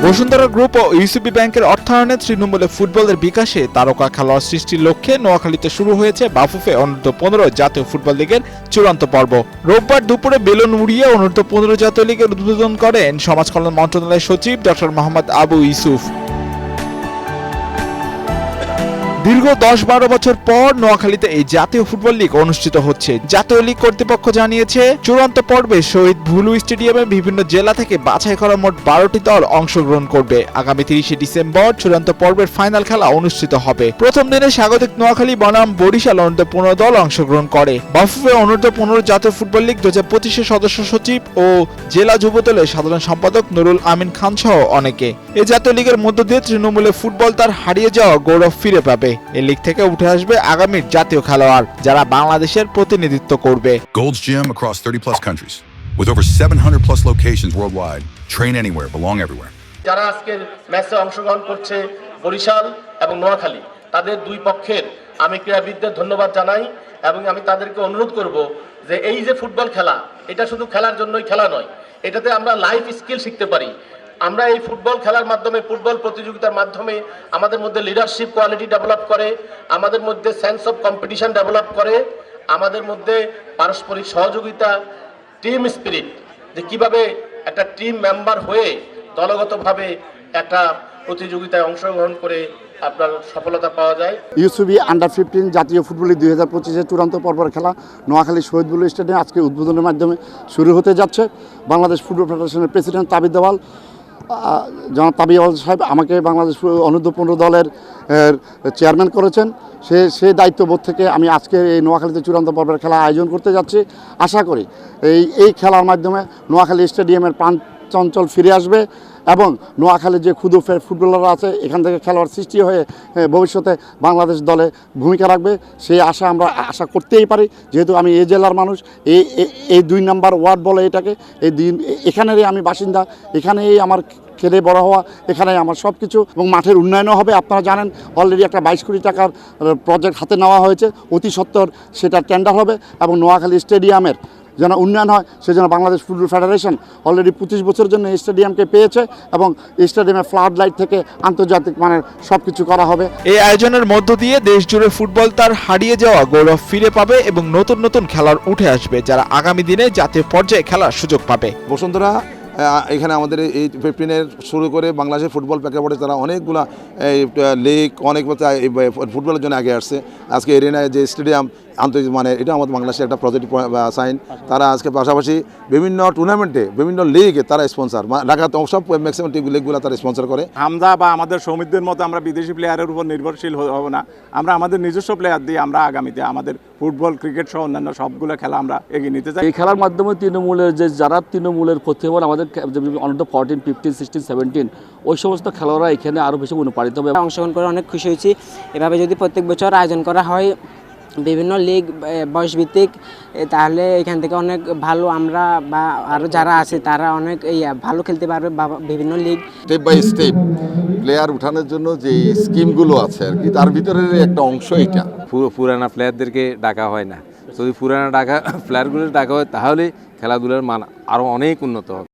Bashundhara group ও UCB ব্যাংকের অর্থায়নে তৃণমূলে ফুটবলের বিকাশে তারকা খেলোয়াড় সৃষ্টির লক্ষ্যে নোয়াখালীতে শুরু হয়েছে বাফুফে অনূর্ধ্ব-15 জাতীয় ফুটবল লিগের চূড়ান্ত পর্ব। রোববার দুপুরে বেলুন উড়িয়ে অনূর্ধ্ব-15 জাতীয় লিগের উদ্বোধন করেন সমাজ কল্যাণ মন্ত্রণালয়ের সচিব ডক্টর মোহাম্মদ আবু ইউসুফ। দীর্ঘ 10-12 বছর পর নোয়াখালীতে এই জাতীয় ফুটবল লীগ অনুষ্ঠিত হচ্ছে। জাতীয় লীগ কর্তৃপক্ষ জানিয়েছে, চূড়ান্ত পর্বে শহীদ ভুলু স্টেডিয়ামে বিভিন্ন জেলা থেকে বাছাই করা মোট 12টি দল অংশগ্রহণ করবে। আগামী 30 ডিসেম্বর চূড়ান্ত পর্বের ফাইনাল খেলা অনুষ্ঠিত হবে। প্রথম দিনে স্বাগতিক নোয়াখালী বনাম বরিশাল অনূর্ধ্ব-15 দল অংশগ্রহণ করে। বাফুফে অনূর্ধ্ব-15 জাতীয় ফুটবল লীগ 2025 সদস্য সচিব ও জেলা যুব দলের সাধারণ সম্পাদক নুরুল আমিন খান সহ অনেকে। এই জাতীয় লীগের মধ্য দিয়ে তৃণমূলে ফুটবল তার হারিয়ে যাওয়া গৌরব ফিরে পাবে। এই লীগ থেকে উঠে আসবে আগামীর জাতীয় খেলোয়াড়, যারা বাংলাদেশের প্রতিনিধিত্ব করবে। Gold's Gym across 30+ countries with over 700+ locations worldwide. Train anywhere, belong everywhere. যারা আজকের ম্যাচে অংশগ্রহণ করছে বরিশাল এবং নোয়াখালী, তাদের দুই পক্ষের আমি ক্রীড়াবিদদের ধন্যবাদ জানাই এবং আমি তাদেরকে অনুরোধ করব যে এই যে ফুটবল খেলা, এটা শুধু খেলার জন্যই খেলা নয়, এটাতে আমরা লাইফ স্কিল শিখতে পারি। আমরা এই ফুটবল খেলার মাধ্যমে, ফুটবল প্রতিযোগিতার মাধ্যমে আমাদের মধ্যে লিডারশিপ কোয়ালিটি ডেভেলপ করে, আমাদের মধ্যে সেন্স অফ কম্পিটিশন ডেভেলপ করে, আমাদের মধ্যে পারস্পরিক সহযোগিতা, টিম স্পিরিট, যে কিভাবে একটা টিম মেম্বার হয়ে দলগতভাবে একটা প্রতিযোগিতায় অংশগ্রহণ করে আপনার সফলতা পাওয়া যায়। ইউসিবি আন্ডার-15 জাতীয় ফুটবল লিগ 2025-এর চূড়ান্ত পর্বের খেলা নোয়াখালী শহীদ ভুলু স্টেডিয়ামে আজকে উদ্বোধনের মাধ্যমে শুরু হতে যাচ্ছে। বাংলাদেশ ফুটবল ফেডারেশনের প্রেসিডেন্ট তাবিদ দেওয়াল, জনাব তাবিদ দেওয়াল সাহেব আমাকে বাংলাদেশ অনূর্ধ্ব-15 দলের চেয়ারম্যান করেছেন। সেই দায়িত্ববোধ থেকে আমি আজকে এই নোয়াখালীতে চূড়ান্ত পর্বের খেলা আয়োজন করতে যাচ্ছি। আশা করি এই খেলার মাধ্যমে নোয়াখালী স্টেডিয়ামের প্রাণ চঞ্চল ফিরে আসবে এবং নোয়াখালীর যে ক্ষুদ্র ফুটবলাররা আছে এখান থেকে খেলোয়াড় সৃষ্টি হয়ে ভবিষ্যতে বাংলাদেশ দলে ভূমিকা রাখবে, সেই আশা আমরা আশা করতেই পারি। যেহেতু আমি এই জেলার মানুষ, এই 2 নম্বর ওয়ার্ড বলে এটাকে, এখানেরই আমি বাসিন্দা, এখানেই আমার খেলে বড় হওয়া, এখানে আমার সব কিছু, এবং মাঠের উন্নয়নও হবে। আপনারা জানেন অলরেডি একটা 22 কোটি টাকার প্রজেক্ট হাতে নেওয়া হয়েছে, অতি সত্বর সেটা টেন্ডার হবে এবং নোয়াখালী স্টেডিয়ামের যেন উন্নয়ন হয় সেজন্য বাংলাদেশ ফুটবল ফেডারেশন অলরেডি 25 বছরের জন্য স্টেডিয়ামকে পেয়েছে এবং স্টেডিয়ামে ফ্লাড লাইট থেকে আন্তর্জাতিক মানের সব কিছু করা হবে। এই আয়োজনের মধ্য দিয়ে দেশ জুড়ে ফুটবল তার হারিয়ে যাওয়া গৌরব ফিরে পাবে এবং নতুন নতুন খেলার উঠে আসবে, যারা আগামী দিনে জাতীয় পর্যায়ে খেলার সুযোগ পাবে। বসুন্ধরা এখানে আমাদের এই 15-এর শুরু করে বাংলাদেশের ফুটবল প্রেক্ষাপটে তারা অনেকগুলা লিগ, অনেক ফুটবলের জন্য আগে আসছে। আজকে এরিনায় যে স্টেডিয়াম আন্তর্জাতিক মানের, এটা আমাদের বাংলাদেশের একটা প্রজেক্ট সাইন। তারা আজকে পাশাপাশি বিভিন্ন টুর্নামেন্টে, বিভিন্ন লিগে তারা স্পন্সার, ঢাকা সব ম্যাক্সিমাম লিগগুলো তারা স্পন্সার করে। হামজা বা আমাদের সৌমিতদের মতো আমরা বিদেশি প্লেয়ারের উপর নির্ভরশীল হব না। আমরা আমাদের নিজস্ব প্লেয়ার দিয়ে আমরা আগামীতে আমাদের ফুটবল, ক্রিকেট সহ অন্যান্য সবগুলো খেলা আমরা এগিয়ে নিতে চাই। এই খেলার মাধ্যমে তৃণমূলের যারা তৃণমূলের ক্ষতি হবে, আমাদের অনূর্ধ্ব 14, 15, 16, 17 ওই সমস্ত খেলোয়াড়রা এখানে আরও বেশি অনুপ্রাণিত হবে। অংশগ্রহণ করে অনেক খুশি হয়েছি। এভাবে যদি প্রত্যেক বছর আয়োজন করা হয় বিভিন্ন লিগ বয়সভিত্তিক, তাহলে এখান থেকে অনেক ভালো আমরা বা আরও যারা আছে তারা অনেক ভালো খেলতে পারবে। বিভিন্ন league step by step player উঠানোর জন্য যে স্কিমগুলো আছে আর কি, তার ভিতরের একটা অংশ এটা। পুরানা প্লেয়ারদেরকে ডাকা হয় না, যদি পুরানা প্লেয়ারগুলো ডাকা হয় তাহলে খেলাধুলার মান আরও অনেক উন্নত হবে।